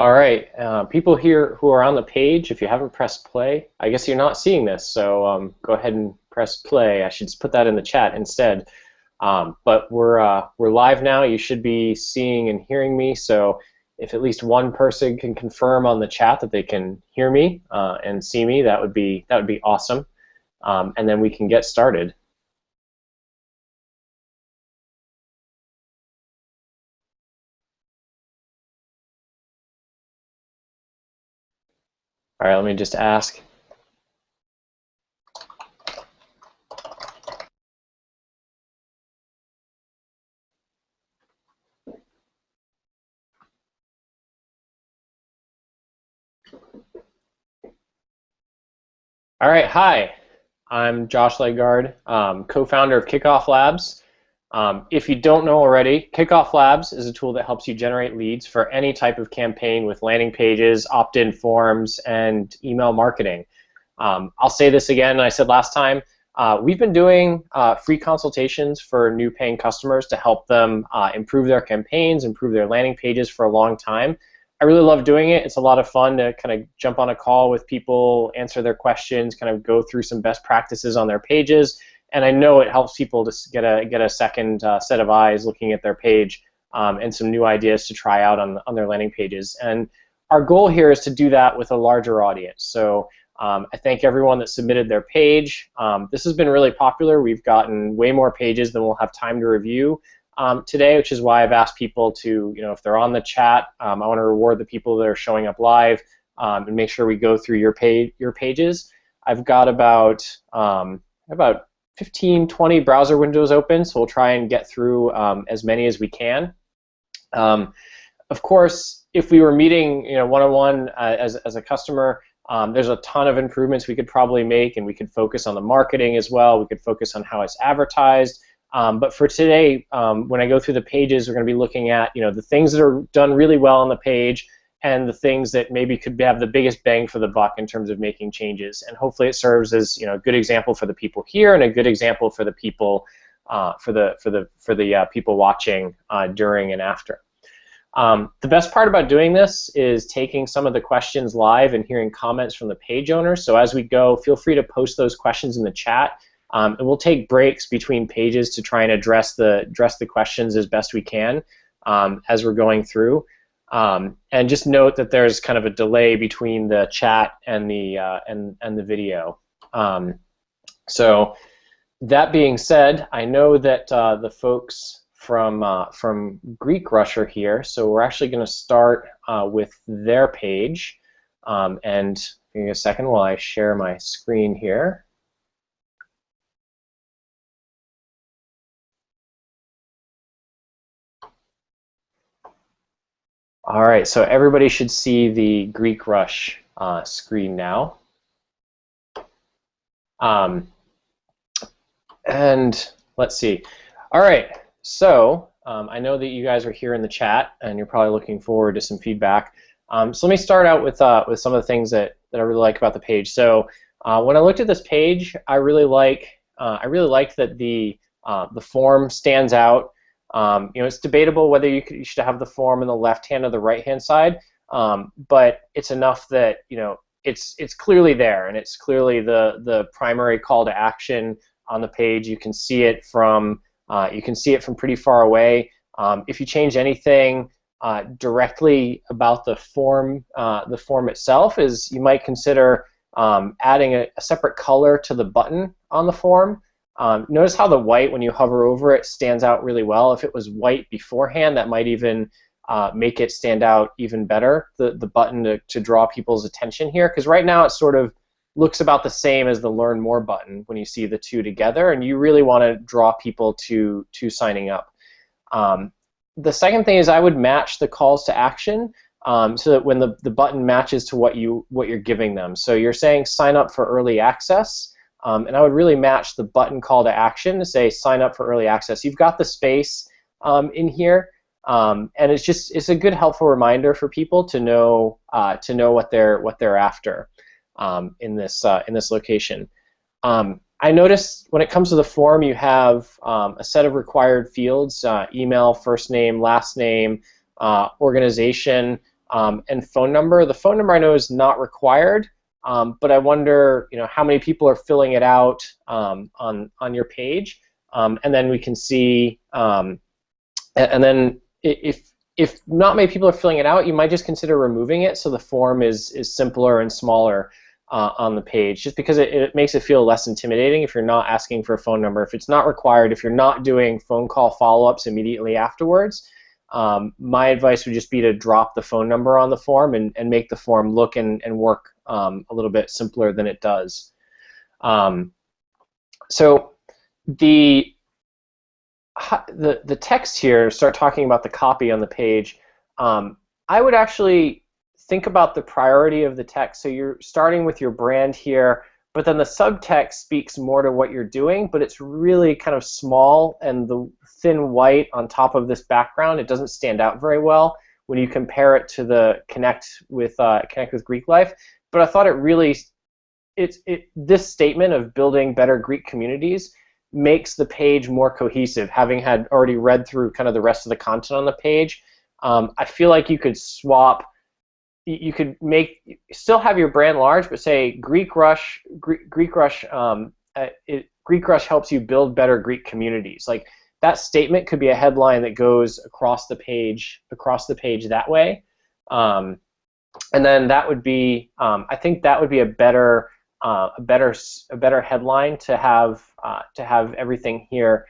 All right, people here who are on the page, if you haven't pressed play, I guess you're not seeing this, so go ahead and press play. I should just put that in the chat instead. But we're live now. You should be seeing and hearing me. So if at least one person can confirm on the chat that they can hear me and see me, that would be awesome. And then we can get started. All right, let me just ask. All right, hi. I'm Josh Ledgard, co-founder of KickoffLabs. If you don't know already, KickoffLabs is a tool that helps you generate leads for any type of campaign with landing pages, opt-in forms, and email marketing. I'll say this again, I said last time, we've been doing free consultations for new paying customers to help them improve their campaigns, improve their landing pages for a long time. I really love doing it. It's a lot of fun to kind of jump on a call with people, answer their questions, kind of go through some best practices on their pages. And I know it helps people to get a second set of eyes looking at their page and some new ideas to try out on their landing pages. And our goal here is to do that with a larger audience. So I thank everyone that submitted their page. This has been really popular. We've gotten way more pages than we'll have time to review today, which is why I've asked people to, if they're on the chat, I want to reward the people that are showing up live and make sure we go through your pages. I've got about 15, 20 browser windows open, so we'll try and get through as many as we can. Of course, if we were meeting one-on-one as a customer, there's a ton of improvements we could probably make, and we could focus on the marketing as well. We could focus on how it's advertised. But for today, when I go through the pages, we're going to be looking at the things that are done really well on the page and the things that maybe could have the biggest bang for the buck in terms of making changes. And hopefully it serves as a good example for the people here and a good example for the people people watching during and after. The best part about doing this is taking some of the questions live and hearing comments from the page owners. So as we go, feel free to post those questions in the chat. And we'll take breaks between pages to try and address the questions as best we can as we're going through. And just note that there's kind of a delay between the chat and the video. So that being said, I know that the folks from Greek Rush are here, so we're actually going to start with their page. And give me a second while I share my screen here. All right, so everybody should see the Greek Rush screen now. And let's see. All right, so I know that you guys are here in the chat, and you're probably looking forward to some feedback. So let me start out with some of the things that I really like about the page. So when I looked at this page, I really liked that the form stands out. It's debatable whether you should have the form in the left-hand or the right-hand side, but it's enough that it's clearly there, and it's clearly the primary call to action on the page. You can see it from pretty far away. If you change anything directly about the form itself, is you might consider adding a separate color to the button on the form. Notice how the white, when you hover over it, stands out really well. If it was white beforehand, that might even make it stand out even better, the button to draw people's attention here. Because right now it sort of looks about the same as the Learn More button when you see the two together, and you really want to draw people to signing up. The second thing is I would match the calls to action so that when the button matches to what you're giving them. So you're saying sign up for early access. And I would really match the button call to action to say sign up for early access. You've got the space in here, and it's a good helpful reminder for people to know what they're after in this location. I noticed when it comes to the form, you have a set of required fields: email, first name, last name, organization, and phone number. The phone number I know is not required, but I wonder, how many people are filling it out on your page, and then we can see, and then if not many people are filling it out, you might just consider removing it so the form is simpler and smaller on the page, just because it makes it feel less intimidating if you're not asking for a phone number. If it's not required, if you're not doing phone call follow-ups immediately afterwards, my advice would just be to drop the phone number on the form and make the form look and work a little bit simpler than it does. So the text here, start talking about the copy on the page, I would actually think about the priority of the text. So you're starting with your brand here, but then the subtext speaks more to what you're doing, but it's really kind of small, and the thin white on top of this background, it doesn't stand out very well when you compare it to the Connect with Greek Life. But I thought this statement of building better Greek communities makes the page more cohesive. Having had already read through kind of the rest of the content on the page, I feel like you could swap. You could still have your brand large, but say Greek Rush helps you build better Greek communities. Like, that statement could be a headline that goes across the page that way, and then that would be I think that would be a better headline to have everything here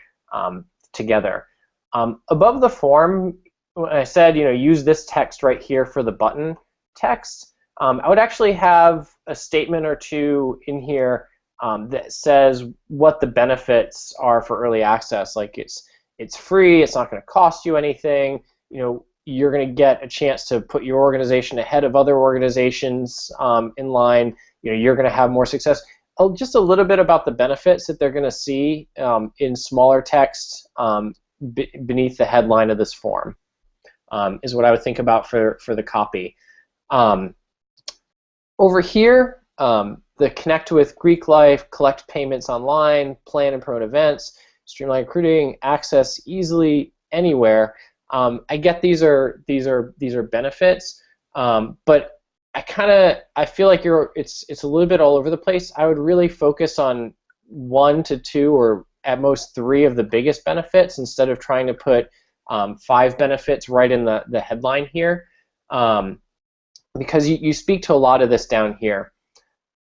together. Above the form, when I said use this text right here for the button text, I would actually have a statement or two in here that says what the benefits are for early access. Like, it's free, it's not going to cost you anything, you're going to get a chance to put your organization ahead of other organizations in line, you're going to have more success. Just a little bit about the benefits that they're going to see in smaller text beneath the headline of this form is what I would think about for the copy. Over here, the Connect with Greek Life, collect payments online, plan and promote events, streamline recruiting, access easily anywhere. I get these are benefits, but I feel like it's a little bit all over the place. I would really focus on 1 to 2 or at most 3 of the biggest benefits instead of trying to put 5 benefits right in the headline here, because you speak to a lot of this down here.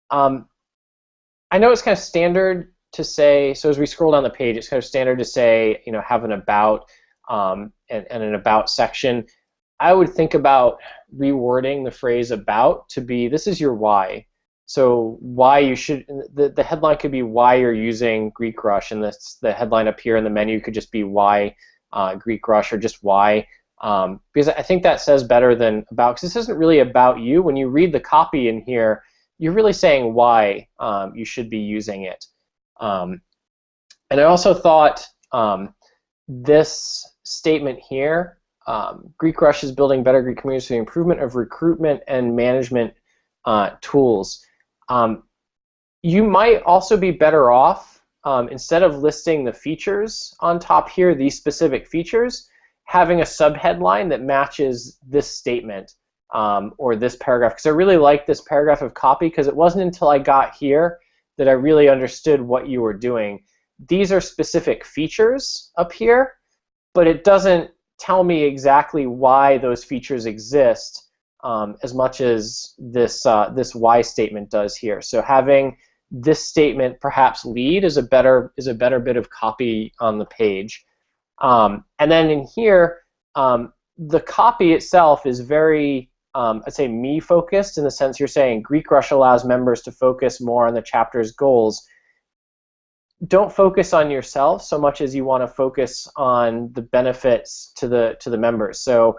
I know it's kind of standard to say, so as we scroll down the page, it's kind of standard to say, have an about and an about section. I would think about rewording the phrase about to be, this is your why. So why you should, the headline could be why you're using Greek Rush, and the headline up here in the menu could just be why Greek Rush, or just why. Because I think that says better than about, because this isn't really about you. When you read the copy in here, you're really saying why you should be using it. And I also thought this statement here, Greek Rush is building better Greek communities through the improvement of recruitment and management tools. You might also be better off, instead of listing the features on top here, these specific features, having a subheadline that matches this statement or this paragraph. Because I really like this paragraph of copy, because it wasn't until I got here that I really understood what you were doing. These are specific features up here, but it doesn't tell me exactly why those features exist as much as this why statement does here. So having this statement perhaps lead is a better bit of copy on the page. And then in here, the copy itself is very, I'd say, me-focused, in the sense you're saying Greek Rush allows members to focus more on the chapter's goals. Don't focus on yourself so much as you want to focus on the benefits to the members. So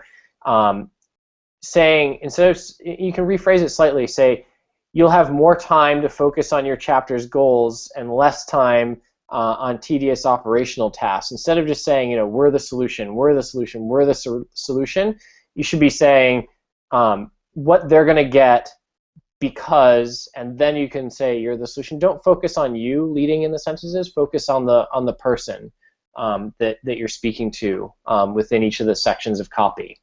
saying, instead of, you can rephrase it slightly, say you'll have more time to focus on your chapter's goals and less time on tedious operational tasks. Instead of just saying, we're the solution, we're the solution, we're the solution, you should be saying what they're going to get because, and then you can say you're the solution. Don't focus on you leading in the sentences. Focus on the person that you're speaking to within each of the sections of copy.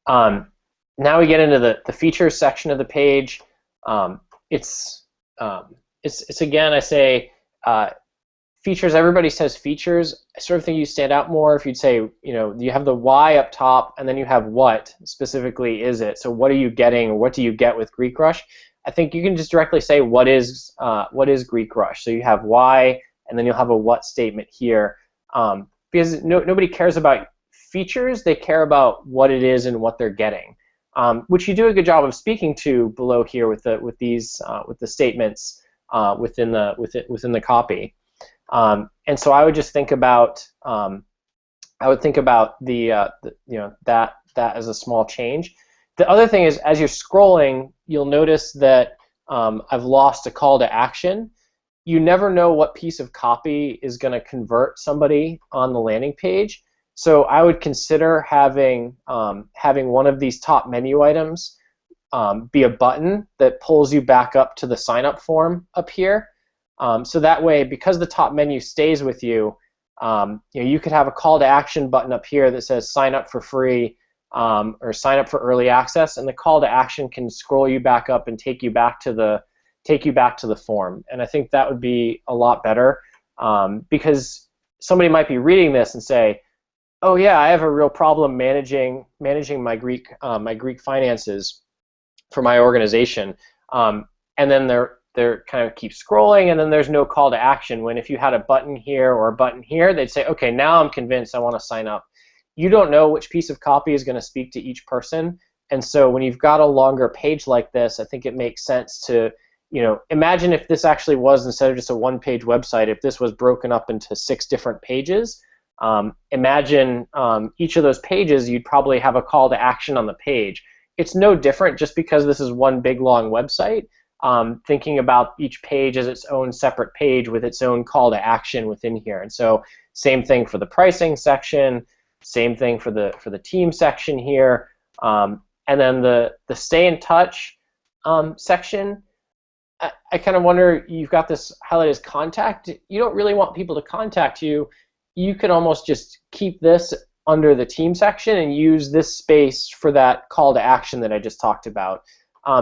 Now we get into the features section of the page. It's again, I say, features. Everybody says features. I sort of think you stand out more if you'd say, you have the why up top, and then you have what specifically is it. So what are you getting, or what do you get with Greek Rush? I think you can just directly say what is Greek Rush. So you have why, and then you'll have a what statement here, because nobody cares about features. They care about what it is and what they're getting, which you do a good job of speaking to below here with the statements within the copy. And so I would just think about that as a small change. The other thing is, as you're scrolling, you'll notice that I've lost a call to action. You never know what piece of copy is going to convert somebody on the landing page. So I would consider having one of these top menu items be a button that pulls you back up to the sign up form up here. So that way, because the top menu stays with you, you could have a call to action button up here that says sign up for free or sign up for early access, and the call to action can scroll you back up and take you back to the form. And I think that would be a lot better, because somebody might be reading this and say, oh yeah, I have a real problem managing my Greek finances for my organization, and then they're kind of keep scrolling, and then there's no call to action. When if you had a button here or a button here, they'd say, okay, now I'm convinced, I want to sign up. You don't know which piece of copy is going to speak to each person, and so when you've got a longer page like this, I think it makes sense to, imagine if this actually was, instead of just a one-page website, if this was broken up into 6 different pages. Imagine each of those pages, you'd probably have a call to action on the page. It's no different just because this is one big long website. Thinking about each page as its own separate page with its own call to action within here. And so same thing for the pricing section, same thing for the team section here, and then the stay in touch section. I kind of wonder, you've got this highlighted as contact. You don't really want people to contact you. You can almost just keep this under the team section and use this space for that call to action that I just talked about,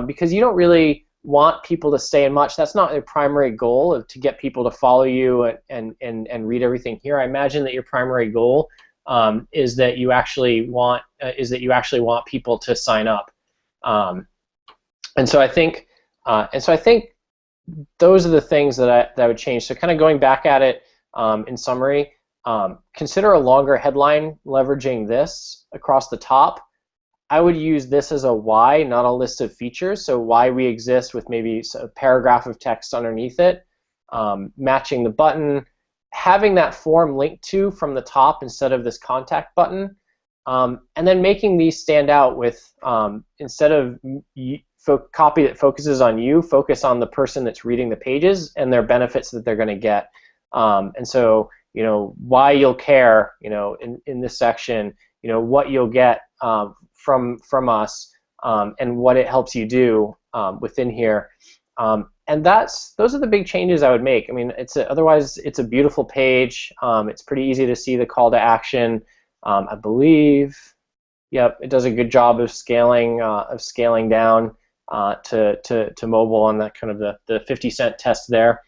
because you don't really want people to stay in much. That's not their primary goal, to get people to follow you and read everything here. I imagine that your primary goal is that you actually want people to sign up, and so I think those are the things that I would change. So kind of going back at it, in summary, consider a longer headline leveraging this across the top. I would use this as a why, not a list of features. So why we exist with maybe a paragraph of text underneath it, matching the button, having that form linked to from the top instead of this contact button, and then making these stand out with, instead of copy that focuses on you, focus on the person that's reading the pages and their benefits that they're going to get. And so, why you'll care, in this section, what you'll get from us, and what it helps you do within here, and those are the big changes I would make. I mean, otherwise it's a beautiful page. It's pretty easy to see the call to action. I believe, yep, it does a good job of scaling down to mobile on that kind of the 50-cent test there,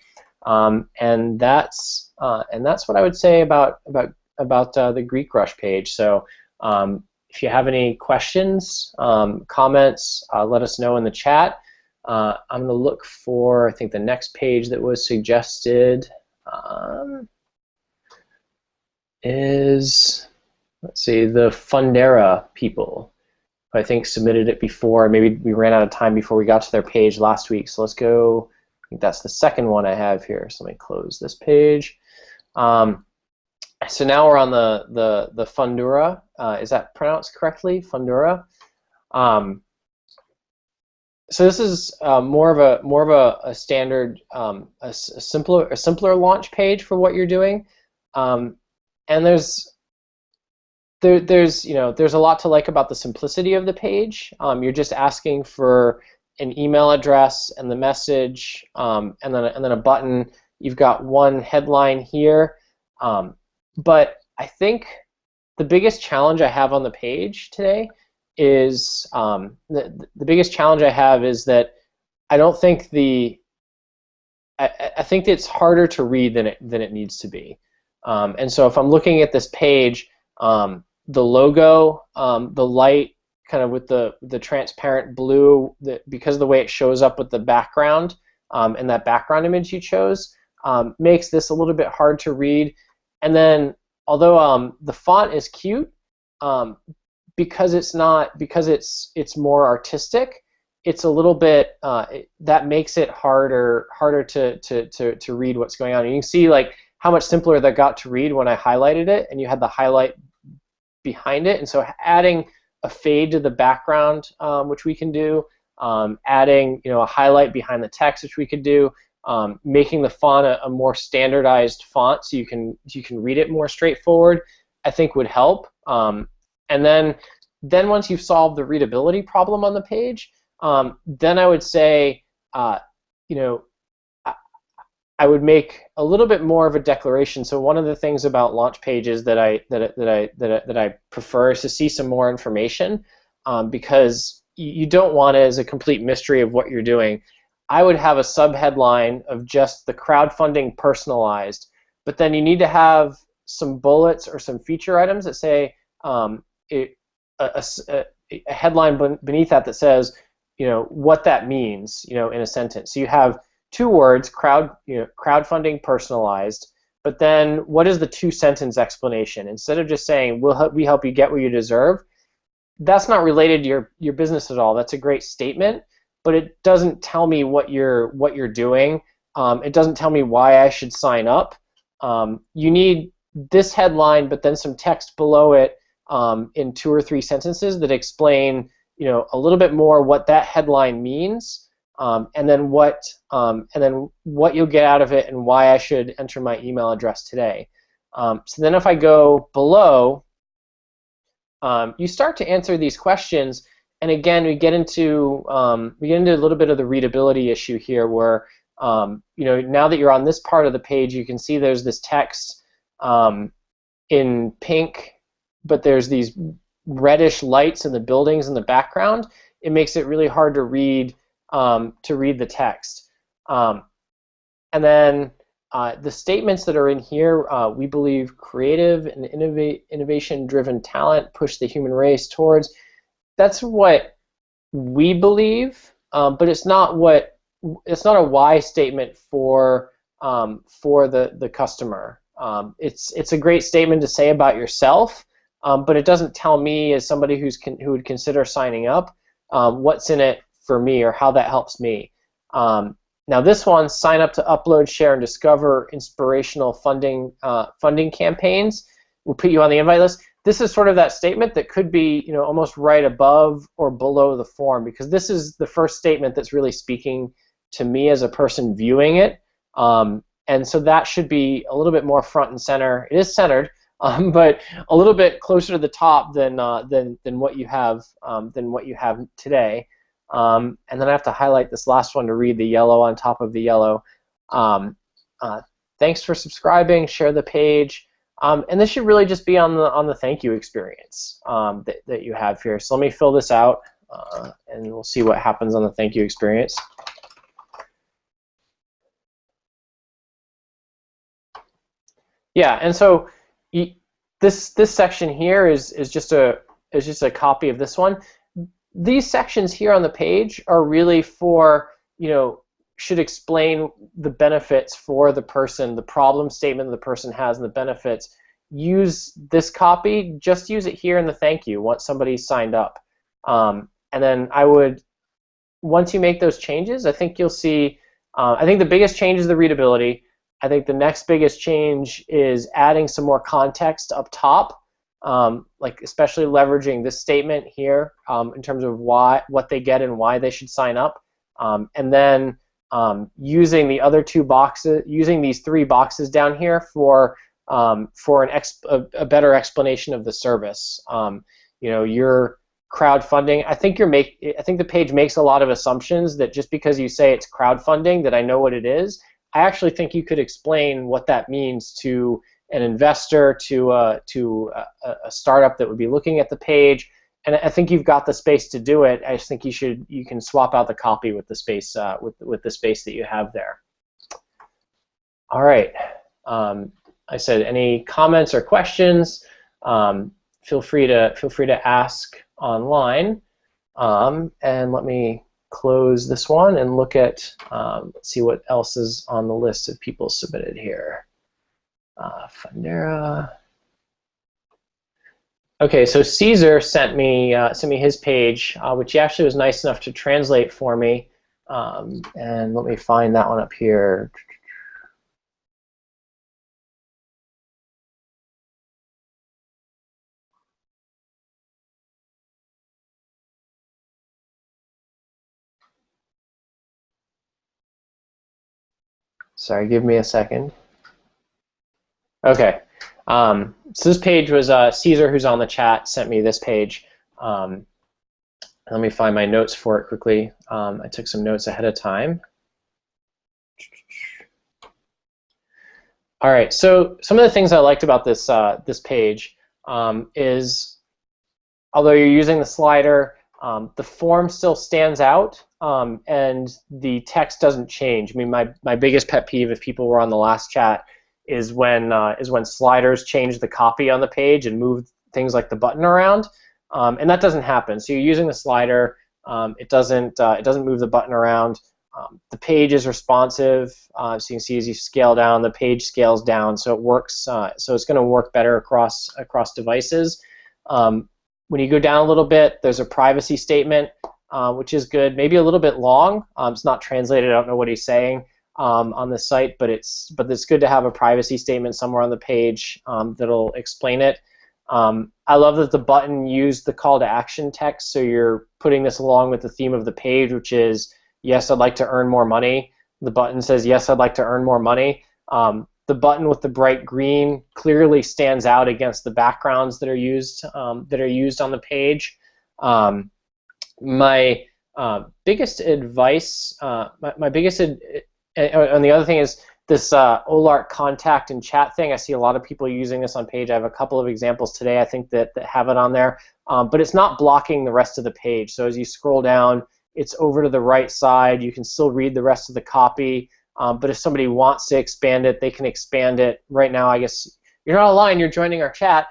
and that's what I would say about the Greek Rush page. So. If you have any questions, comments, let us know in the chat. I'm going to look for, I think, the next page that was suggested is, let's see, the Fundera people. I think submitted it before. Maybe we ran out of time before we got to their page last week. So let's go. I think that's the second one I have here. So let me close this page. So now we're on the Fundura. Is that pronounced correctly? Fundura. So this is more of a standard, a simpler launch page for what you're doing, and there's a lot to like about the simplicity of the page. You're just asking for an email address and the message, and then a button. You've got one headline here. But I think the biggest challenge I have on the page today is the biggest challenge I have is that I don't think I think it's harder to read than it needs to be. And so if I'm looking at this page, the logo, the light kind of with the transparent blue, because of the way it shows up with the background and that background image you chose, makes this a little bit hard to read. And then although the font is cute, because it's more artistic, it's a little bit that makes it harder to read what's going on. And you can see like how much simpler that got to read when I highlighted it, and you had the highlight behind it. And so adding a fade to the background, which we can do, adding a highlight behind the text, which we could do, making the font a more standardized font so you can read it more straightforward, I think would help. And then once you've solved the readability problem on the page, then I would say, I would make a little bit more of a declaration. So one of the things about launch pages that I prefer is to see some more information, because you don't want it as a complete mystery of what you're doing. I would have a subheadline of just the crowdfunding personalized, but then you need to have some bullets or some feature items that say a headline beneath that says, what that means, in a sentence. So you have 2 words, crowdfunding personalized, but then what is the 2-sentence explanation? Instead of just saying, we help you get what you deserve, that's not related to your business at all. That's a great statement, but it doesn't tell me what you're doing. It doesn't tell me why I should sign up. You need this headline, but then some text below it in 2 or 3 sentences that explain, a little bit more what that headline means, and then what you'll get out of it and why I should enter my email address today. So then if I go below, you start to answer these questions, and again we get into a little bit of the readability issue here, where now that you're on this part of the page, you can see there's this text in pink, but there's these reddish lights in the buildings in the background. It makes it really hard to read the text. And then the statements that are in here, we believe creative and innovation-driven talent push the human race towards. That's what we believe, but it's not a why statement for the customer. It's a great statement to say about yourself, but it doesn't tell me, as somebody who would consider signing up, what's in it for me or how that helps me. Now this one, sign up to upload, share, and discover inspirational funding campaigns. We'll put you on the invite list. This is sort of that statement that could be almost right above or below the form, because this is the first statement that's really speaking to me as a person viewing it. And so that should be a little bit more front and center. It is centered, but a little bit closer to the top than what you have today. And then I have to highlight this last one to read the yellow on top of the yellow. Thanks for subscribing. Share the page. And this should really just be on the thank you experience that you have here. So let me fill this out, and we'll see what happens on the thank you experience. Yeah, and so this section here is just a copy of this one. These sections here on the page are really for, should explain the benefits for the person, the problem statement the person has and the benefits. Use this copy, just use it here in the thank you once somebody's signed up. And then once you make those changes, I think you'll see, I think the biggest change is the readability. I think the next biggest change is adding some more context up top, like especially leveraging this statement here in terms of what they get and why they should sign up, and then using the other 2 boxes, using these 3 boxes down here for a better explanation of the service. Your crowdfunding. I think the page makes a lot of assumptions that just because you say it's crowdfunding that I know what it is. I actually think you could explain what that means to an investor, to a startup that would be looking at the page, and I think you've got the space to do it. I just think you can swap out the copy with the space with the space that you have there. All right. I said any comments or questions. Feel free to ask online. And let me close this one and look at let's see what else is on the list of people submitted here. Fundera. Okay, so Caesar sent me his page, which he actually was nice enough to translate for me. And let me find that one up here. Sorry, give me a second. Okay, so this page was Caesar, who's on the chat, sent me this page. Let me find my notes for it quickly. I took some notes ahead of time. All right, so some of the things I liked about this this page is, although you're using the slider, the form still stands out, and the text doesn't change. I mean, my biggest pet peeve, if people were on the last chat, is when sliders change the copy on the page and move things like the button around, and that doesn't happen. So you're using the slider. It doesn't move the button around. The page is responsive, so you can see as you scale down, the page scales down, so it works. So it's going to work better across devices. When you go down a little bit, there's a privacy statement, which is good. Maybe a little bit long. It's not translated. I don't know what he's saying on the site, but it's good to have a privacy statement somewhere on the page that'll explain it. I love that the button used the call to action text, so you're putting this along with the theme of the page, which is, yes, I'd like to earn more money. The button says, yes, I'd like to earn more money. The button with the bright green clearly stands out against the backgrounds that are used on the page. My biggest advice, and the other thing is this OLARC contact and chat thing. I see a lot of people using this on page. I have a couple of examples today, I think, that have it on there. But it's not blocking the rest of the page. So as you scroll down, it's over to the right side. You can still read the rest of the copy. But if somebody wants to expand it, they can expand it. Right now, I guess you're not online. You're joining our chat,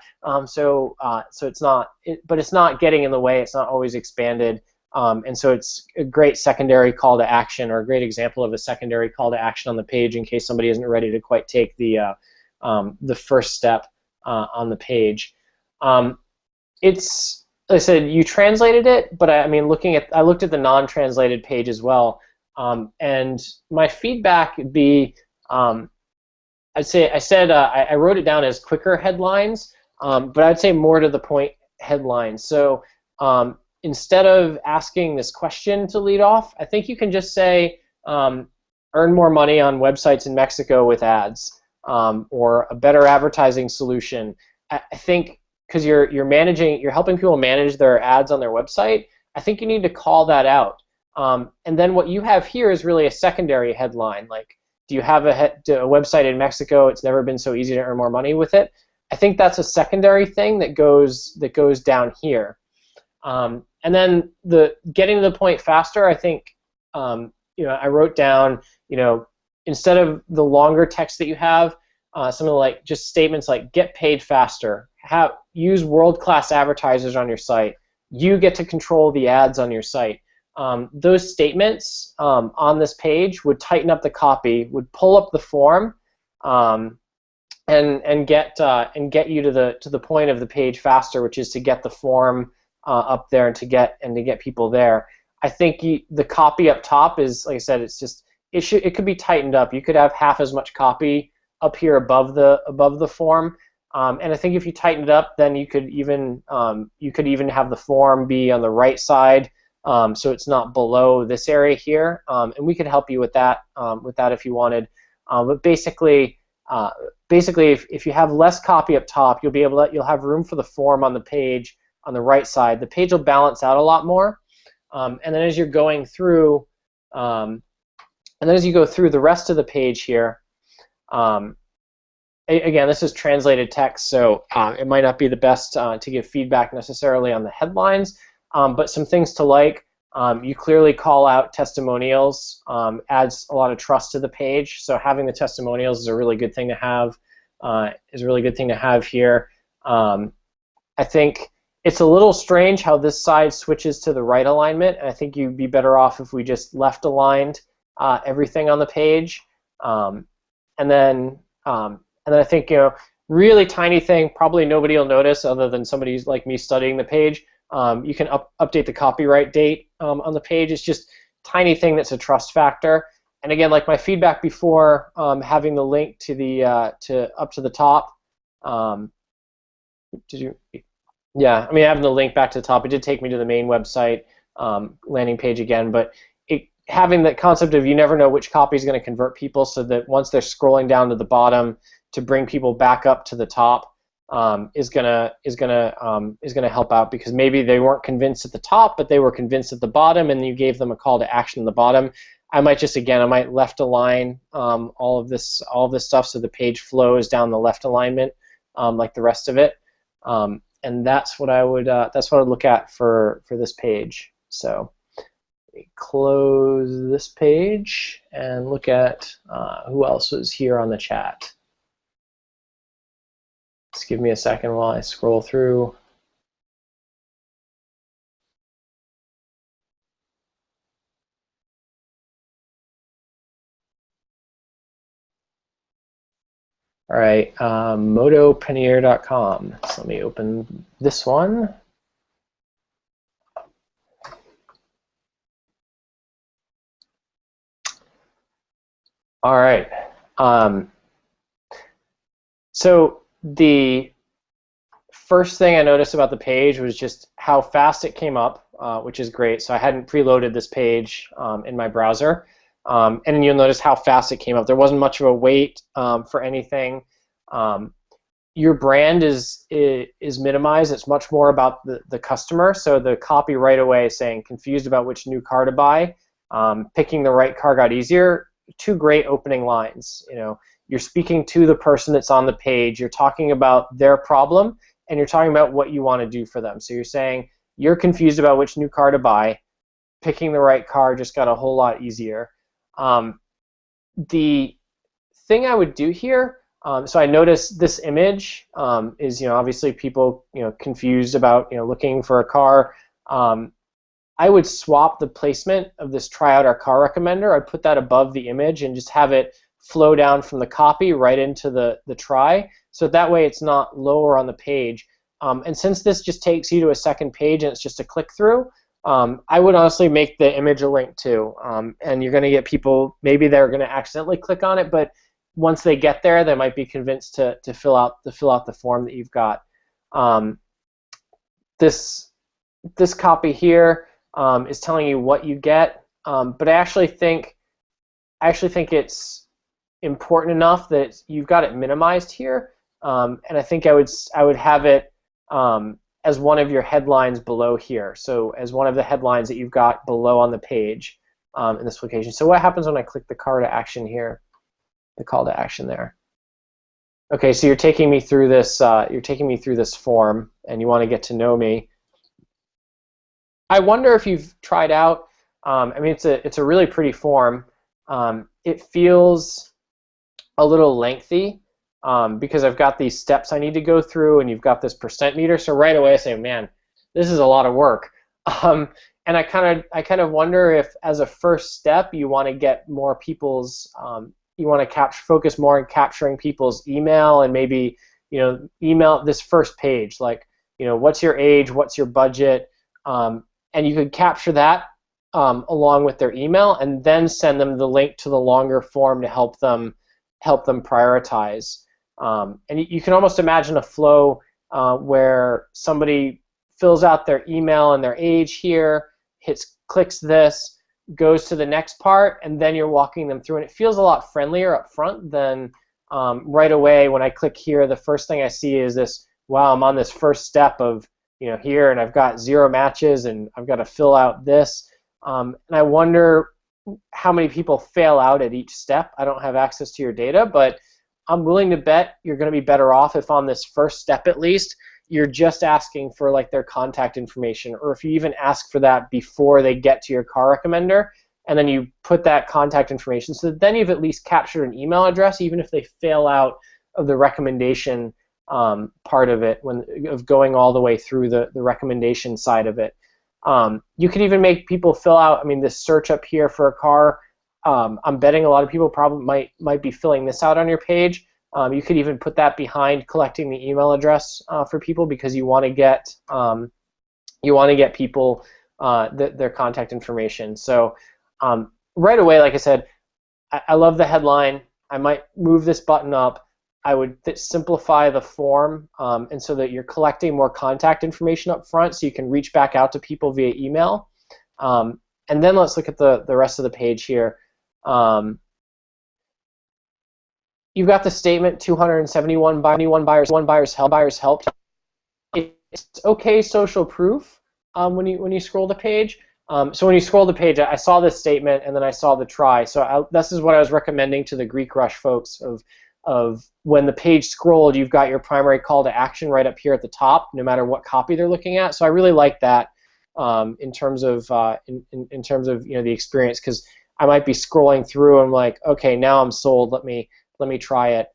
so it's not. But it's not getting in the way. It's not always expanded, and so it's a great secondary call to action, or a great example of a secondary call to action on the page in case somebody isn't ready to quite take the first step on the page. It's, like I said, you translated it, but I looked at the non-translated page as well. And my feedback would be, I wrote it down as quicker headlines, but I'd say more to the point headlines. So instead of asking this question to lead off, I think you can just say, earn more money on websites in Mexico with ads, or a better advertising solution. I think because you're helping people manage their ads on their website, I think you need to call that out. And then what you have here is really a secondary headline, like, do you have a website in Mexico? It's never been so easy to earn more money with it. I think that's a secondary thing that goes down here. And then getting to the point faster, I think, I wrote down, instead of the longer text that you have, something like just statements like get paid faster, use world-class advertisers on your site, you get to control the ads on your site. Those statements on this page would tighten up the copy, would pull up the form, and get you to the point of the page faster, which is to get the form up there and to get people there. I think the copy up top is, like I said, it could be tightened up. You could have half as much copy up here above the form, and I think if you tighten it up, then you could even have the form be on the right side. So it's not below this area here, and we could help you with that if you wanted. But basically, if you have less copy up top, you'll have room for the form on the page on the right side. The page will balance out a lot more, and then as you're going through, the rest of the page here, again, this is translated text, so it might not be the best to give feedback necessarily on the headlines, but some things to like. You clearly call out testimonials, adds a lot of trust to the page. So having the testimonials is a really good thing to have. Here. I think it's a little strange how this side switches to the right alignment. And I think you'd be better off if we just left aligned everything on the page. And then I think, really tiny thing, probably nobody will notice other than somebody like me studying the page. You can update the copyright date on the page. It's just a tiny thing that's a trust factor. And again, like my feedback before, having the link to the up to the top. Yeah, I mean, having the link back to the top, it did take me to the main website landing page again, but having the concept of you never know which copy is going to convert people, so that once they're scrolling down to the bottom to bring people back up to the top is gonna help out, because maybe they weren't convinced at the top, but they were convinced at the bottom, and you gave them a call to action at the bottom. I might left align all of this stuff so the page flows down the left alignment like the rest of it. And that's what I would look at for this page. So close this page and look at who else was here on the chat. Just give me a second while I scroll through. All right, motopanier.com. So let me open this one. All right. So the first thing I noticed about the page was just how fast it came up, which is great. So I hadn't preloaded this page in my browser. And you'll notice how fast it came up. There wasn't much of a wait for anything. Your brand is minimized. It's much more about the customer. So the copy right away saying confused about which new car to buy, picking the right car got easier. Two great opening lines. You're speaking to the person that's on the page. You're talking about their problem, and you're talking about what you want to do for them. So you're saying you're confused about which new car to buy. Picking the right car just got a whole lot easier. The thing I would do here, so I noticed this image is obviously people confused about looking for a car. I would swap the placement of this try out our car recommender. I'd put that above the image and just have it flow down from the copy right into the try, so that way it's not lower on the page. And since this just takes you to a second page and it's just a click through, I would honestly make the image a link too, and you're going to get people, maybe they're going to accidentally click on it, but once they get there, they might be convinced to fill out the form that you've got. This copy here is telling you what you get, but I actually think it's important enough that you've got it minimized here, and I think I would have it as one of your headlines below here. So as one of the headlines that you've got below on the page in this location. So what happens when I click the call to action here? The call to action there. Okay, so you're taking me through this. You're taking me through this form, and you want to get to know me. I wonder if you've tried out. I mean, it's a really pretty form. It feels a little lengthy. Because I've got these steps I need to go through, and you've got this percent meter. So right away I say, man, this is a lot of work. And I kind of wonder if, as a first step, you want to get more people's, you want to focus more on capturing people's email, and maybe email this first page, like what's your age, what's your budget, and you could capture that along with their email, and then send them the link to the longer form to help them prioritize. And you can almost imagine a flow where somebody fills out their email and their age here, clicks this, goes to the next part, and then you're walking them through. And it feels a lot friendlier up front than right away when I click here. The first thing I see is this, wow, I'm on this first step of here, and I've got 0 matches, and I've got to fill out this. And I wonder how many people fail out at each step. I don't have access to your data, but I'm willing to bet you're going to be better off if on this first step at least you're just asking for like their contact information, or if you even ask for that before they get to your car recommender, and then you put that contact information, so that then you've at least captured an email address, even if they fail out of the recommendation part of it, of going all the way through the recommendation side of it. You could even make people fill out, I mean, this search up here for a car. I'm betting a lot of people probably might be filling this out on your page. You could even put that behind collecting the email address for people, because you want to get people their contact information. So right away, like I said, I love the headline. I might move this button up. I would simplify the form, and so that you're collecting more contact information up front, so you can reach back out to people via email. And then let's look at the rest of the page here. You've got the statement, 271 buyers helped. It's okay social proof when you scroll the page. So when you scroll the page, I saw this statement and then I saw the try. So this is what I was recommending to the Greek Rush folks of when the page scrolled, you've got your primary call to action right up here at the top, no matter what copy they're looking at. So I really like that in terms of the experience, because I might be scrolling through and I'm like, okay, now I'm sold. Let me try it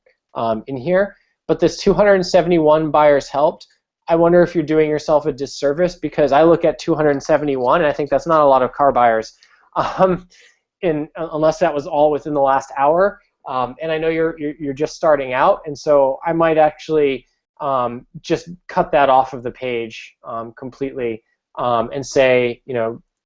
in here. But this 271 buyers helped. I wonder if you're doing yourself a disservice, because I look at 271 and I think that's not a lot of car buyers, unless that was all within the last hour. And I know you're just starting out, and so I might actually just cut that off of the page completely, and say,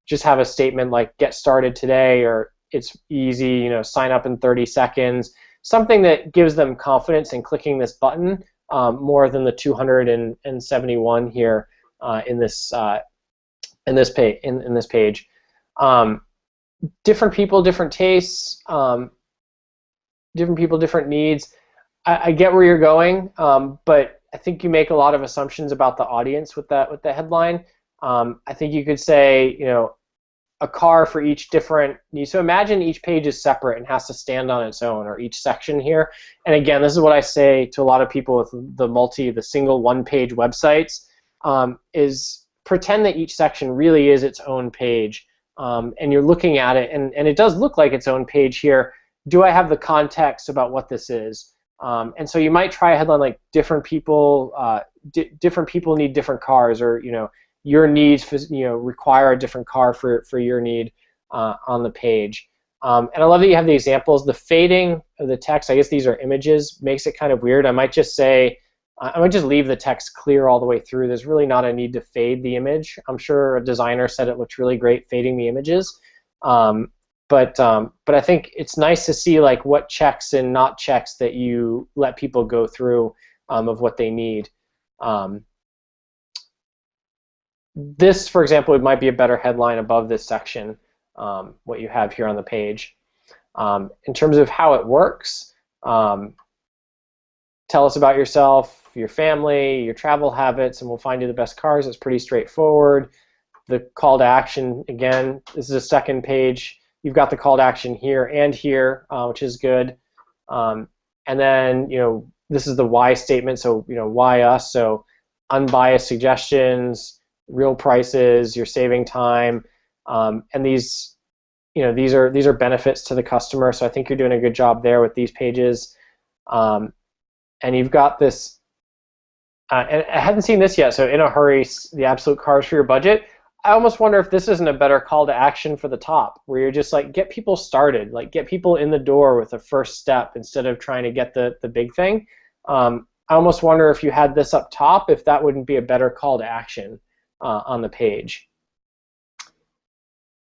just have a statement like "Get started today," or "It's easy," sign up in 30 seconds. Something that gives them confidence in clicking this button more than the 271 here in this page. Different people, different tastes. Different people, different needs. I get where you're going, but I think you make a lot of assumptions about the audience with the headline. I think you could say, a car for each different need. So imagine each page is separate and has to stand on its own, or each section here. And again, this is what I say to a lot of people with the single one-page websites, is pretend that each section really is its own page, and you're looking at it, and it does look like its own page here. Do I have the context about what this is? And so you might try a headline like different people need different cars, or your needs require a different car for your need on the page. And I love that you have the examples. The fading of the text, I guess these are images, makes it kind of weird. I might just say, I might just leave the text clear all the way through. There's really not a need to fade the image. I'm sure a designer said it looked really great fading the images. But I think it's nice to see like what checks and not checks that you let people go through of what they need. This, for example, it might be a better headline above this section, what you have here on the page. In terms of how it works, tell us about yourself, your family, your travel habits, and we'll find you the best cars. It's pretty straightforward. The call to action, again, this is a second page. You've got the call to action here and here, which is good. And then, this is the why statement. So, why us? So, unbiased suggestions, real prices, you're saving time, and these are benefits to the customer. So I think you're doing a good job there with these pages. And you've got this, and I hadn't seen this yet. So in a hurry, the absolute cars for your budget. I almost wonder if this isn't a better call to action for the top, where you're just like, get people started, like get people in the door with the first step instead of trying to get the big thing. I almost wonder if you had this up top, if that wouldn't be a better call to action on the page.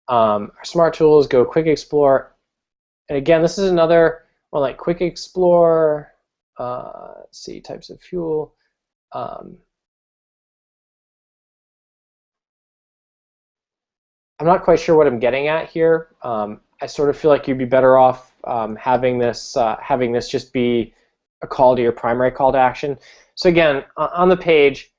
Our smart tools, go quick explore. And again, this is another one like quick explore. Let's see, types of fuel. I'm not quite sure what I'm getting at here. I sort of feel like you'd be better off having this just be a call to your primary call to action. So again, on the page,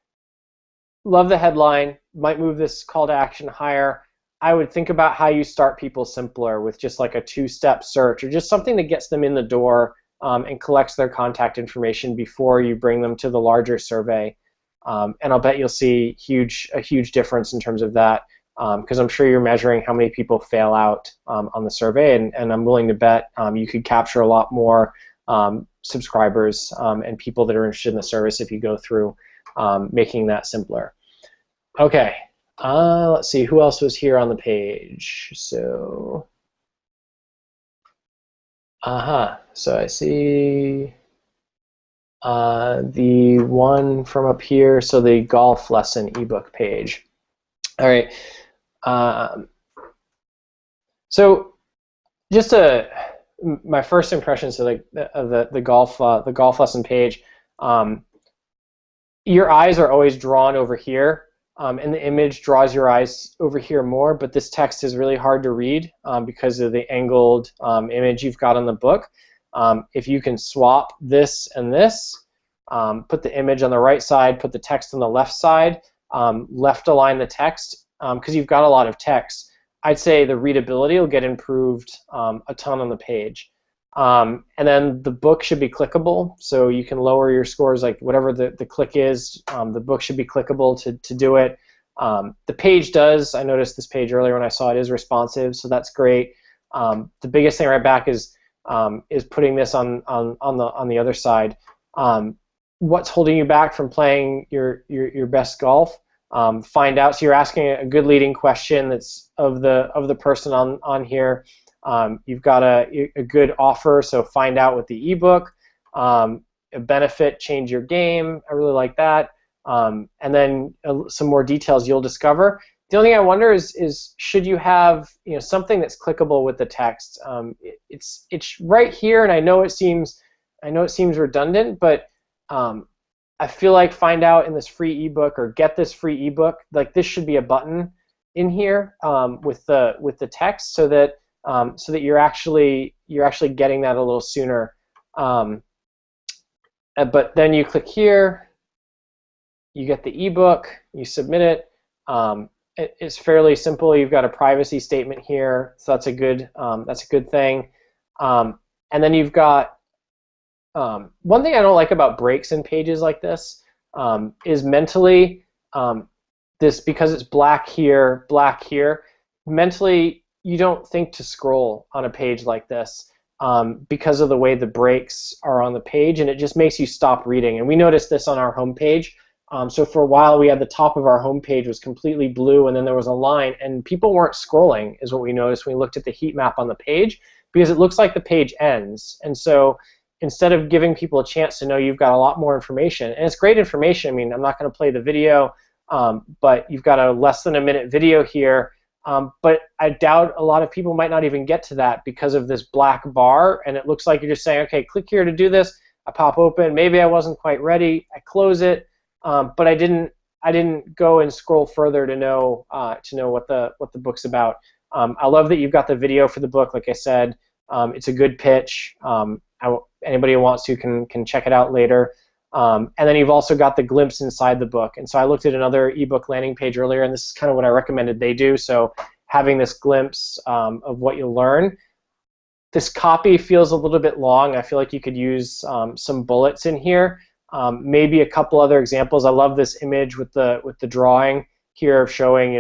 love the headline, might move this call to action higher. I would think about how you start people simpler with just like a two-step search, or just something that gets them in the door and collects their contact information before you bring them to the larger survey. And I'll bet you'll see a huge difference in terms of that, because I'm sure you're measuring how many people fail out on the survey, and I'm willing to bet you could capture a lot more subscribers and people that are interested in the service if you go through making that simpler. Okay, let's see, who else was here on the page? So, so I see the one from up here, so the golf lesson ebook page. All right, so just my first impressions of the golf lesson page. Your eyes are always drawn over here, and the image draws your eyes over here more, but this text is really hard to read because of the angled image you've got on the book. If you can swap this and this, put the image on the right side, put the text on the left side, left align the text, because you've got a lot of text, I'd say the readability will get improved a ton on the page. And then the book should be clickable, so you can lower your scores, like whatever the click is, the book should be clickable to do it. The page does, I noticed this page earlier when I saw it, is responsive, so that's great. The biggest thing right back is putting this on the other side. What's holding you back from playing your best golf? Find out. So you're asking a good leading question that's of the person on here. You've got a good offer, so find out with the ebook. A benefit, change your game. I really like that. And then some more details you'll discover. The only thing I wonder is should you have something that's clickable with the text? It's right here, and I know it seems redundant, but I feel like find out in this free ebook or get this free ebook. Like this should be a button in here with the text, so that you're actually getting that a little sooner. But then you click here, you get the ebook, you submit it. It's fairly simple. You've got a privacy statement here, so that's a good thing. And then you've got one thing I don't like about breaks in pages like this is mentally this, because it's black here, mentally you don't think to scroll on a page like this because of the way the breaks are on the page, and it just makes you stop reading. And we noticed this on our home page. So for a while we had the top of our home page was completely blue, and then there was a line, and people weren't scrolling, is what we noticed when we looked at the heat map on the page, because it looks like the page ends. And so instead of giving people a chance to know you've got a lot more information, and it's great information. I mean, I'm not going to play the video, but you've got a less than a minute video here, but I doubt a lot of people might not even get to that because of this black bar, and it looks like you're just saying, okay, click here to do this. I pop open, maybe I wasn't quite ready, I close it, but I didn't go and scroll further to know what the book's about. I love that you've got the video for the book. Like I said, it's a good pitch. Anybody who wants to can check it out later. And then you've also got the glimpse inside the book. And so I looked at another ebook landing page earlier, and this is kind of what I recommended they do. So having this glimpse of what you'll learn. This copy feels a little bit long. I feel like you could use some bullets in here. Maybe a couple other examples. I love this image with the drawing here of showing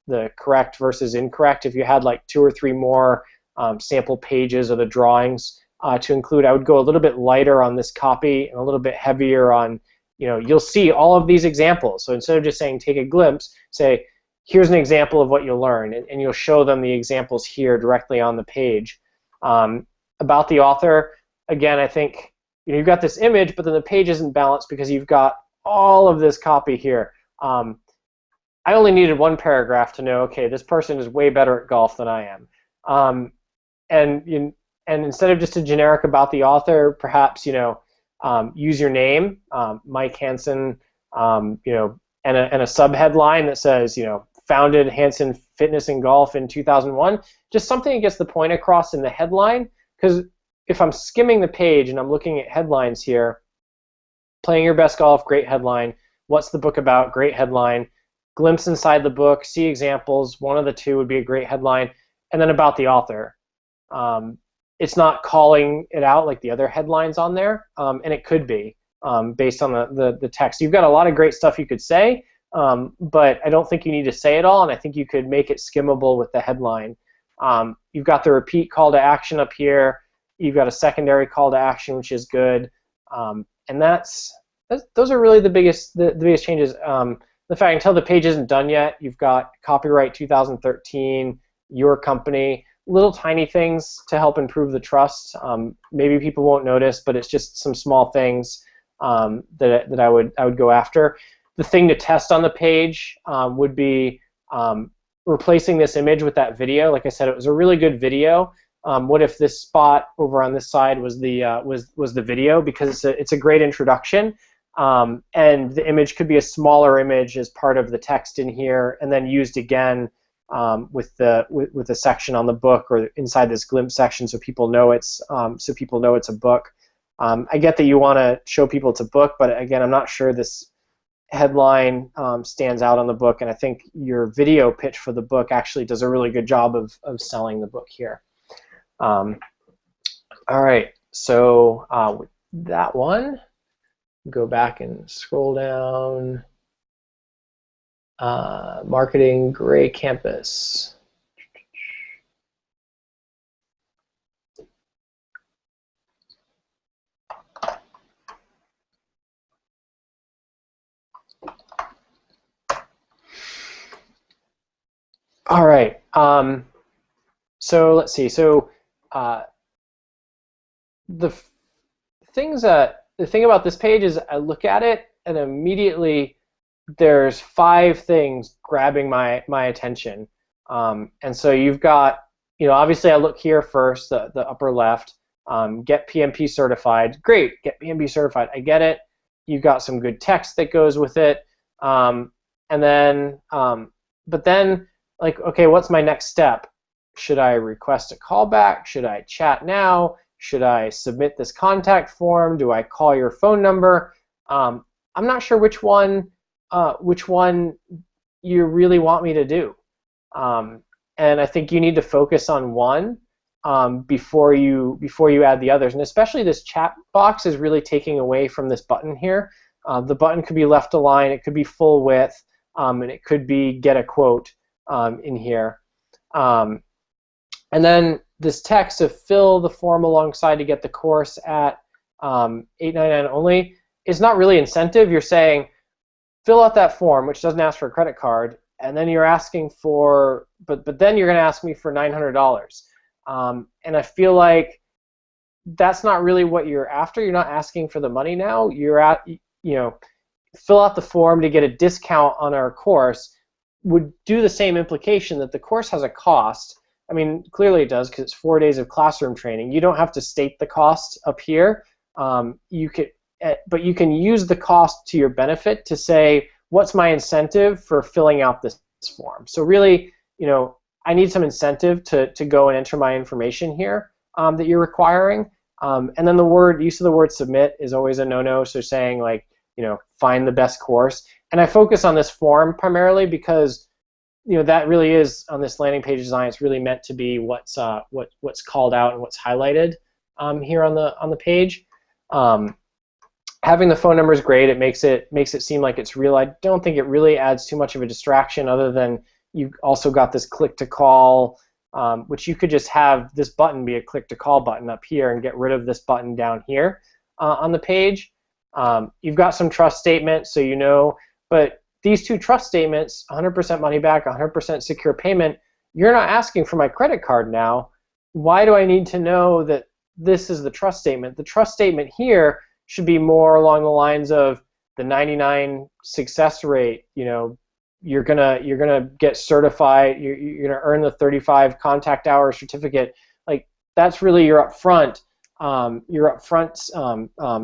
the correct versus incorrect. If you had like 2 or 3 more sample pages of the drawings to include, I would go a little bit lighter on this copy and a little bit heavier on, you'll see all of these examples. So instead of just saying take a glimpse, say here's an example of what you'll learn, and you'll show them the examples here directly on the page. About the author, again, I think you've got this image, but then the page isn't balanced because you've got all of this copy here. I only needed 1 paragraph to know, okay, this person is way better at golf than I am. And instead of just a generic about the author, perhaps use your name, Mike Hansen, and a subheadline that says founded Hansen Fitness and Golf in 2001. Just something that gets the point across in the headline, because if I'm skimming the page and I'm looking at headlines here, playing your best golf, great headline. What's the book about? Great headline. Glimpse inside the book, see examples. One of the 2 would be a great headline. And then about the author. it's not calling it out like the other headlines on there, and it could be based on the text. You've got a lot of great stuff you could say, but I don't think you need to say it all, and I think you could make it skimmable with the headline. You've got the repeat call to action up here. You've got a secondary call to action, which is good, and those are really the biggest changes. The fact until the page isn't done yet, you've got copyright 2013, your company, little tiny things to help improve the trust. Maybe people won't notice, but it's just some small things that I would go after. The thing to test on the page would be replacing this image with that video. Like I said, it was a really good video. What if this spot over on this side was the video, because it's a great introduction, and the image could be a smaller image as part of the text in here, and then used again with the section on the book or inside this glimpse section, so people know it's a book. I get that you want to show people it's a book, but again, I'm not sure this headline stands out on the book, and I think your video pitch for the book actually does a really good job of selling the book here. All right, so with that one, go back and scroll down. Marketing Gray Campus. All right. So let's see. So the thing about this page is I look at it and immediately there's 5 things grabbing my attention. And so you've got, obviously I look here first, the upper left, get PMP certified. Great, get PMP certified. I get it. You've got some good text that goes with it. And then, but then, like, okay, what's my next step? Should I request a callback? Should I chat now? Should I submit this contact form? Do I call your phone number? I'm not sure which one you really want me to do. And I think you need to focus on one before you add the others. And especially this chat box is really taking away from this button here. The button could be left aligned, it could be full width, and it could be get a quote in here. And then this text of fill the form alongside to get the course at $8.99 only is not really incentive. You're saying fill out that form, which doesn't ask for a credit card, and then you're asking for, but then you're going to ask me for $900. And I feel like that's not really what you're after. You're not asking for the money now. You're at, fill out the form to get a discount on our course would do the same implication that the course has a cost. I mean, clearly it does, because it's 4 days of classroom training. You don't have to state the cost up here. But you can use the cost to your benefit to say, what's my incentive for filling out this form? So really, I need some incentive to go and enter my information here that you're requiring. And then the use of the word submit is always a no-no. So saying like, find the best course. And I focus on this form primarily because that really is, on this landing page design, it's really meant to be what's called out and what's highlighted here on the page. Having the phone number is great. It makes it seem like it's real. I don't think it really adds too much of a distraction, other than you've also got this click to call, which you could just have this button be a click to call button up here and get rid of this button down here on the page. You've got some trust statements, so but these 2 trust statements, 100% money back, 100% secure payment, you're not asking for my credit card now. Why do I need to know that this is the trust statement? The trust statement here should be more along the lines of the 99 success rate. You're gonna get certified. You're gonna earn the 35 contact hour certificate. Like, that's really your upfront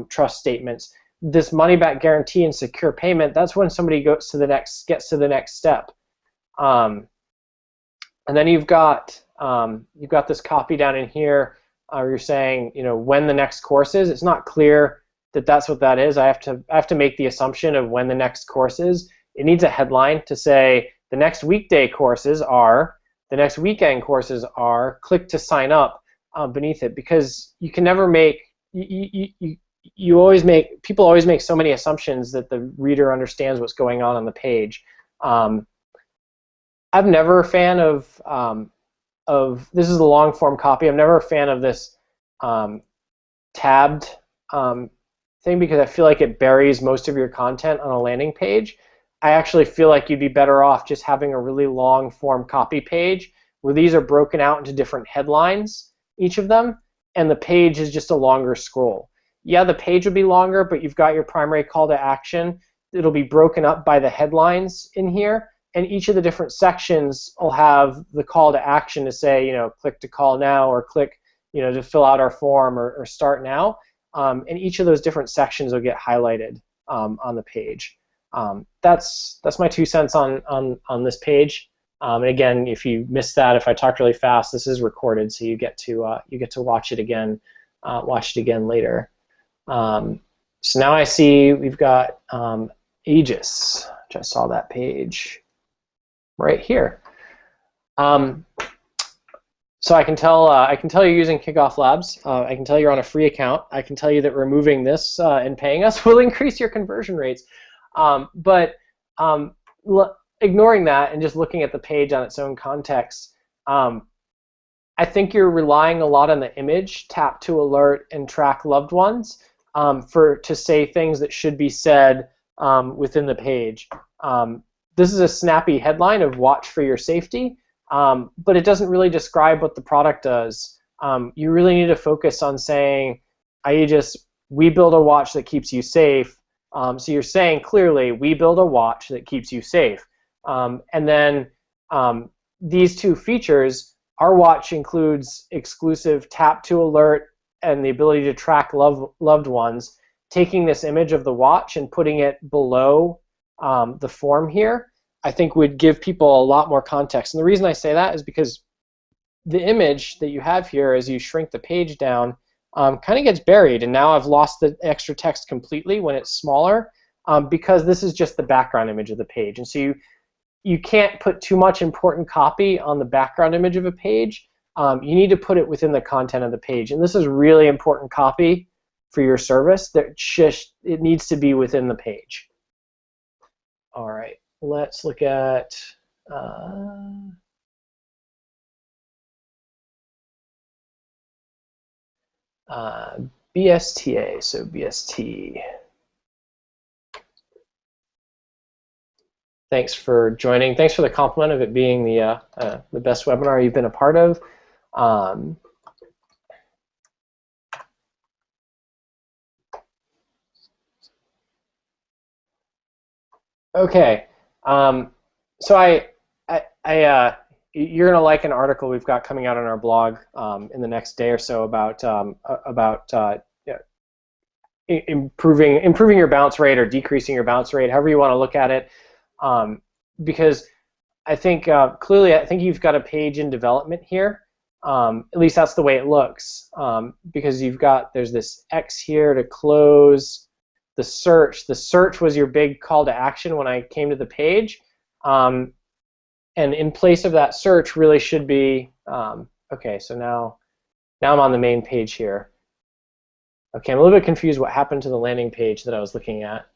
trust statements. This money back guarantee and secure payment, that's when somebody gets to the next step. And then you've got this copy down in here. You're saying when the next course is. It's not clear that that's what that is. I have to make the assumption of when the next course is. It needs a headline to say the next weekday courses are, the next weekend courses are, click to sign up beneath it, because you can never make people always make so many assumptions that the reader understands what's going on the page. I'm never a fan of this is the long form copy. I'm never a fan of this tabbed thing, because I feel like it buries most of your content on a landing page. I actually feel like you'd be better off just having a really long form copy page where these are broken out into different headlines, each of them, and the page is just a longer scroll. Yeah, the page will be longer, but you've got your primary call to action. It'll be broken up by the headlines in here, and each of the different sections will have the call to action to say, you know, click to call now, or click, you know, to fill out our form, or start now. And each of those different sections will get highlighted on the page. That's my 2 cents on this page. And again, if you missed that, if I talked really fast, this is recorded, so you get to watch it again later. So now I see we've got Aegis, which I saw that page right here. So I can tell you're using KickoffLabs. I can tell you're on a free account. I can tell you that removing this and paying us will increase your conversion rates. But ignoring that and just looking at the page on its own context, I think you're relying a lot on the image, tap to alert and track loved ones, to say things that should be said within the page. This is a snappy headline of "Watch for your safety," but it doesn't really describe what the product does. You really need to focus on saying, we build a watch that keeps you safe. So you're saying clearly, we build a watch that keeps you safe. And then these 2 features, our watch includes exclusive tap to alert and the ability to track loved ones. Taking this image of the watch and putting it below the form here, I think would give people a lot more context. And the reason I say that is because the image that you have here, as you shrink the page down, kind of gets buried, and now I've lost the extra text completely when it's smaller, because this is just the background image of the page. And so you can't put too much important copy on the background image of a page. You need to put it within the content of the page, and this is really important copy for your service. It needs to be within the page. All right, let's look at BSTA, so BST. Thanks for joining. Thanks for the compliment of it being the best webinar you've been a part of. Okay, so you're gonna like an article we've got coming out on our blog in the next day or so about improving your bounce rate or decreasing your bounce rate, however you want to look at it, because I think clearly I think you've got a page in development here. At least that's the way it looks, because there's this X here to close the search. The search was your big call to action when I came to the page, and in place of that search really should be okay. So now I'm on the main page here. Okay, I'm a little bit confused what happened to the landing page that I was looking at.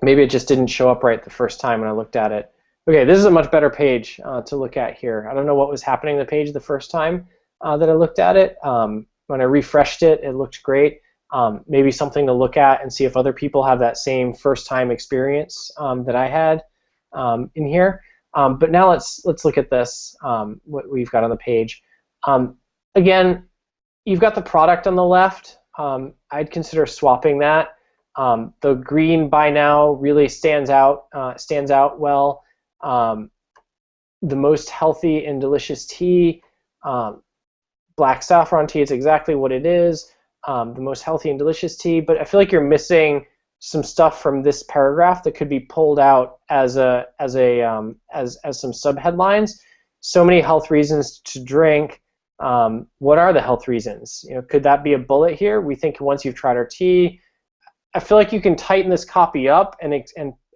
Maybe it just didn't show up right the first time when I looked at it. Okay, this is a much better page to look at here. I don't know what was happening to the page the first time that I looked at it. When I refreshed it, it looked great. Maybe something to look at and see if other people have that same first-time experience that I had in here. But now let's look at this, what we've got on the page. Again, you've got the product on the left. I'd consider swapping that. The green by now really stands out well. The most healthy and delicious tea, black saffron tea, it's exactly what it is. The most healthy and delicious tea, but I feel like you're missing some stuff from this paragraph that could be pulled out as some subheadlines. So many health reasons to drink. What are the health reasons? Could that be a bullet here? We think once you've tried our tea. I feel like you can tighten this copy up and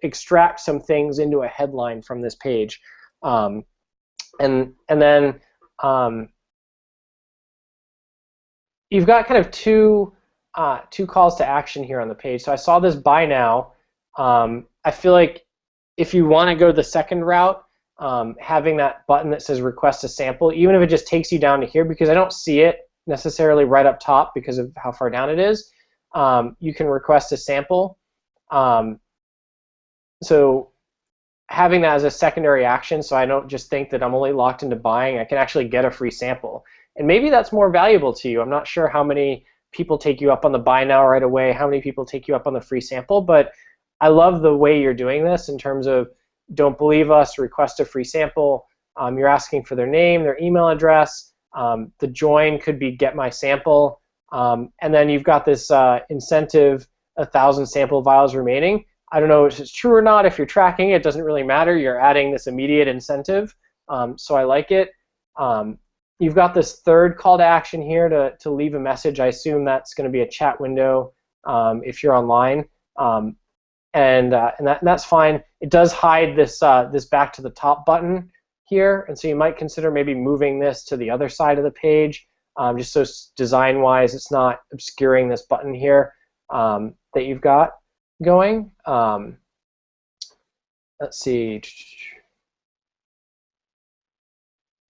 extract some things into a headline from this page, and then you've got kind of two calls to action here on the page. So I saw this buy now. I feel like if you want to go the second route, having that button that says request a sample, even if it just takes you down to here, because I don't see it necessarily right up top because of how far down it is, you can request a sample. So having that as a secondary action, so I don't just think that I'm only locked into buying, I can actually get a free sample. And maybe that's more valuable to you. I'm not sure how many people take you up on the buy now right away, how many people take you up on the free sample, but I love the way you're doing this in terms of don't believe us, request a free sample. You're asking for their name, their email address. The join could be get my sample. And then you've got this incentive, 1,000 sample vials remaining. I don't know if it's true or not. If you're tracking it, it doesn't really matter. You're adding this immediate incentive, so I like it. You've got this third call to action here to leave a message. I assume that's going to be a chat window if you're online, and that's fine. It does hide this this back to the top button here, and so you might consider maybe moving this to the other side of the page, just so design-wise it's not obscuring this button here that you've got going. Let's see.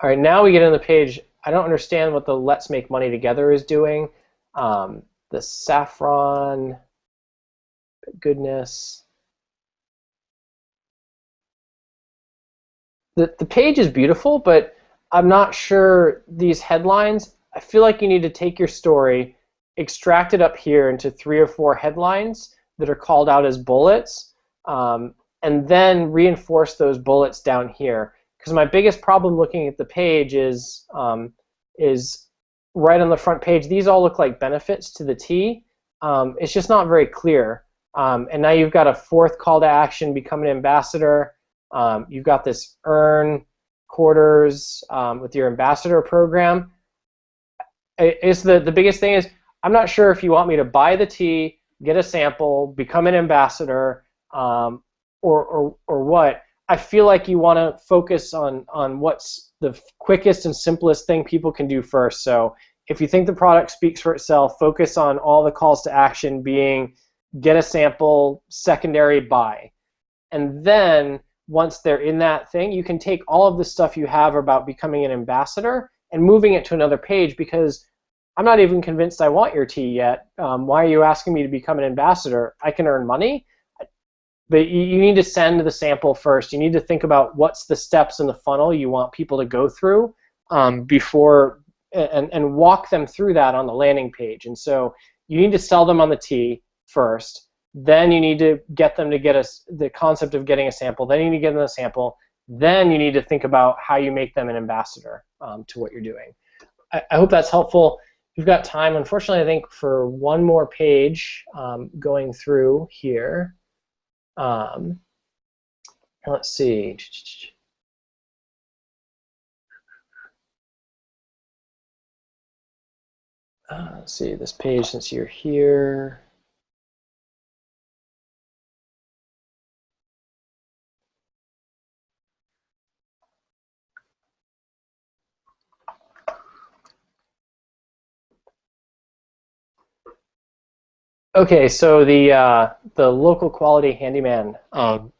All right, now we get on the page. I don't understand what the Let's Make Money Together is doing. The saffron, goodness. The page is beautiful, but I'm not sure these headlines. I feel like you need to take your story, extract it up here into 3 or 4 headlines that are called out as bullets, and then reinforce those bullets down here. Because my biggest problem looking at the page is right on the front page. These all look like benefits to the T. It's just not very clear. And now you've got a 4th call to action, become an ambassador. You've got this earn quarters with your ambassador program. It's the biggest thing is I'm not sure if you want me to buy the tea, get a sample, become an ambassador, or what. I feel like you want to focus on what's the quickest and simplest thing people can do first. So if you think the product speaks for itself, focus on all the calls to action being get a sample, secondary, buy. And then once they're in that thing, you can take all of the stuff you have about becoming an ambassador and moving it to another page, because I'm not even convinced I want your tea yet. Why are you asking me to become an ambassador? I can earn money. But you need to send the sample first. You need to think about what's the steps in the funnel you want people to go through before, and walk them through that on the landing page. And so you need to sell them on the T first. Then you need to get them to get the concept of getting a sample. Then you need to get them a sample. Then you need to think about how you make them an ambassador to what you're doing. I hope that's helpful. We've got time, unfortunately, I think, for one more page going through here. Let's see. Let's see this page since you're here. Okay, so the local quality handyman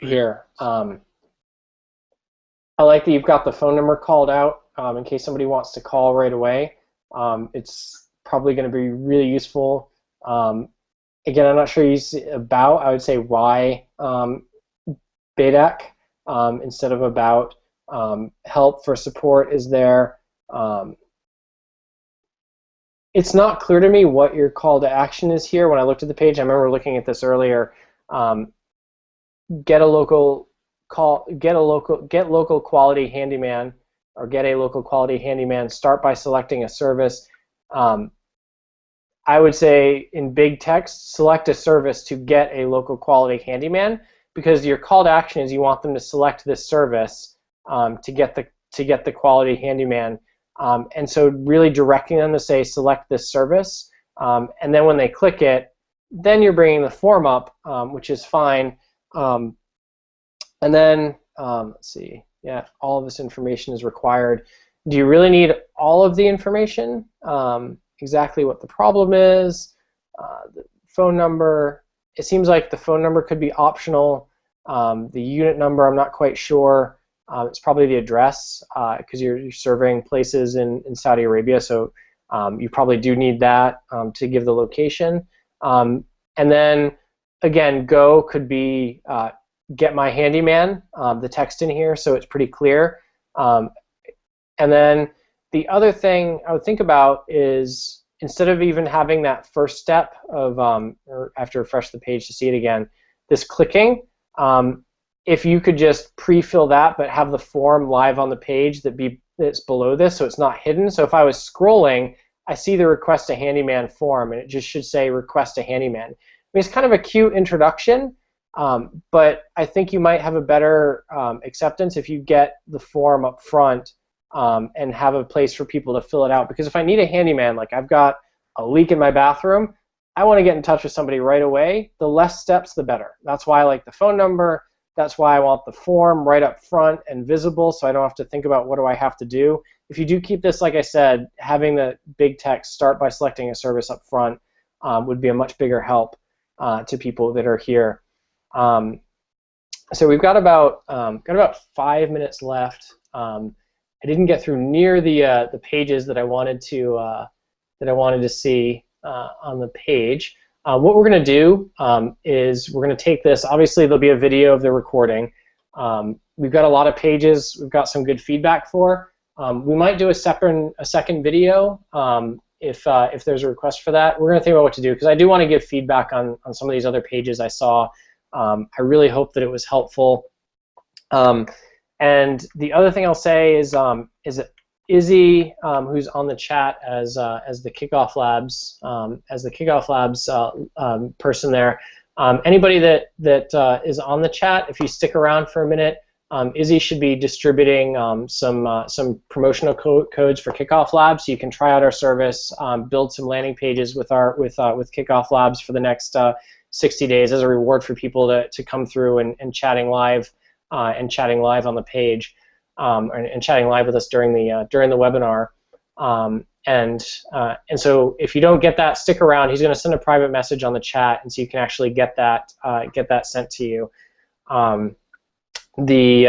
here. I like that you've got the phone number called out in case somebody wants to call right away. It's probably going to be really useful. Again, I'm not sure you see about. I would say why BADAC instead of about. Help for support is there. It's not clear to me what your call to action is here. When I looked at the page, I remember looking at this earlier. Get local quality handyman, or get a local quality handyman. Start by selecting a service. I would say in big text, select a service to get a local quality handyman, because your call to action is you want them to select this service to get the quality handyman. And so really directing them to say select this service, and then when they click it, then you're bringing the form up, which is fine. And then let's see, yeah, all of this information is required. Do you really need all of the information? exactly what the problem is. The phone number, it seems like the phone number could be optional. The unit number, I'm not quite sure. It's probably the address because you're serving places in Saudi Arabia, so you probably do need that to give the location. And then again, go could be get my handyman, the text in here, so it's pretty clear. And then the other thing I would think about is instead of even having that first step of, or I have to refresh the page to see it again, this clicking, if you could just pre-fill that but have the form live on the page that's below this so it's not hidden. So if I was scrolling, I see the request a handyman form and it just should say request a handyman. I mean, it's kind of a cute introduction, but I think you might have a better acceptance if you get the form up front and have a place for people to fill it out. Because if I need a handyman, like I've got a leak in my bathroom, I want to get in touch with somebody right away. The less steps, the better. That's why I like the phone number. That's why I want the form right up front and visible so I don't have to think about what do I have to do. If you do keep this, like I said, having the big text start by selecting a service up front would be a much bigger help to people that are here. So we've got about 5 minutes left. I didn't get through near the pages that I wanted to see on the page. What we're going to do is we're going to take this. Obviously, there'll be a video of the recording. We've got a lot of pages. We've got some good feedback for. We might do a second video if there's a request for that. We're going to think about what to do because I do want to give feedback on some of these other pages I saw. I really hope that it was helpful. And the other thing I'll say is that Izzy, who's on the chat as the KickoffLabs person there. Anybody that is on the chat, if you stick around for a minute, Izzy should be distributing some promotional codes for KickoffLabs, so you can try out our service, build some landing pages with KickoffLabs for the next 60 days as a reward for people to come through and chatting live on the page. And chatting live with us during the webinar, and so if you don't get that, stick around. He's going to send a private message on the chat, and so you can actually get that sent to you. The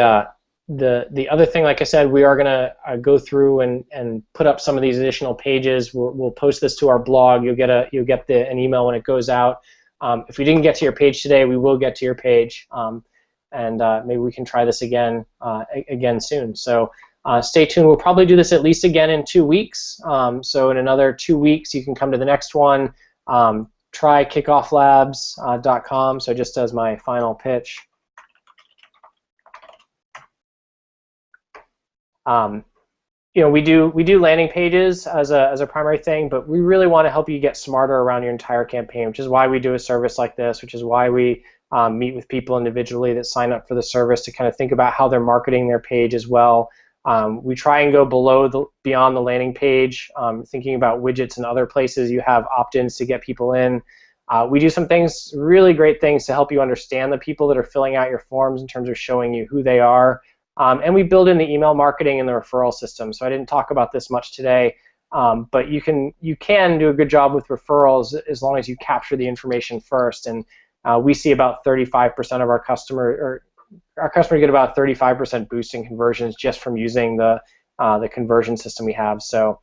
other thing, like I said, we are going to go through and put up some of these additional pages. We'll post this to our blog. You'll get an email when it goes out. If we didn't get to your page today, we will get to your page. And maybe we can try this again soon. So stay tuned. We'll probably do this at least again in 2 weeks. So in another 2 weeks, you can come to the next one. Try KickoffLabs.com. So just as my final pitch. We do landing pages as a primary thing, but we really want to help you get smarter around your entire campaign, which is why we do a service like this, which is why we meet with people individually that sign up for the service to kind of think about how they're marketing their page as well. We try and go beyond the landing page, thinking about widgets and other places you have opt-ins to get people in. We do some things, really great things to help you understand the people that are filling out your forms in terms of showing you who they are. And we build in the email marketing and the referral system. So I didn't talk about this much today, but you can do a good job with referrals as long as you capture the information first. And we see about 35% of our customers get about 35% boost in conversions just from using the conversion system we have. So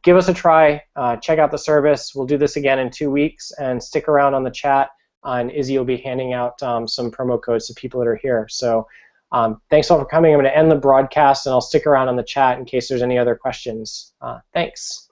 give us a try. Check out the service. We'll do this again in 2 weeks, and stick around on the chat. And Izzy will be handing out some promo codes to people that are here. So thanks all for coming. I'm going to end the broadcast, and I'll stick around on the chat in case there's any other questions. Thanks.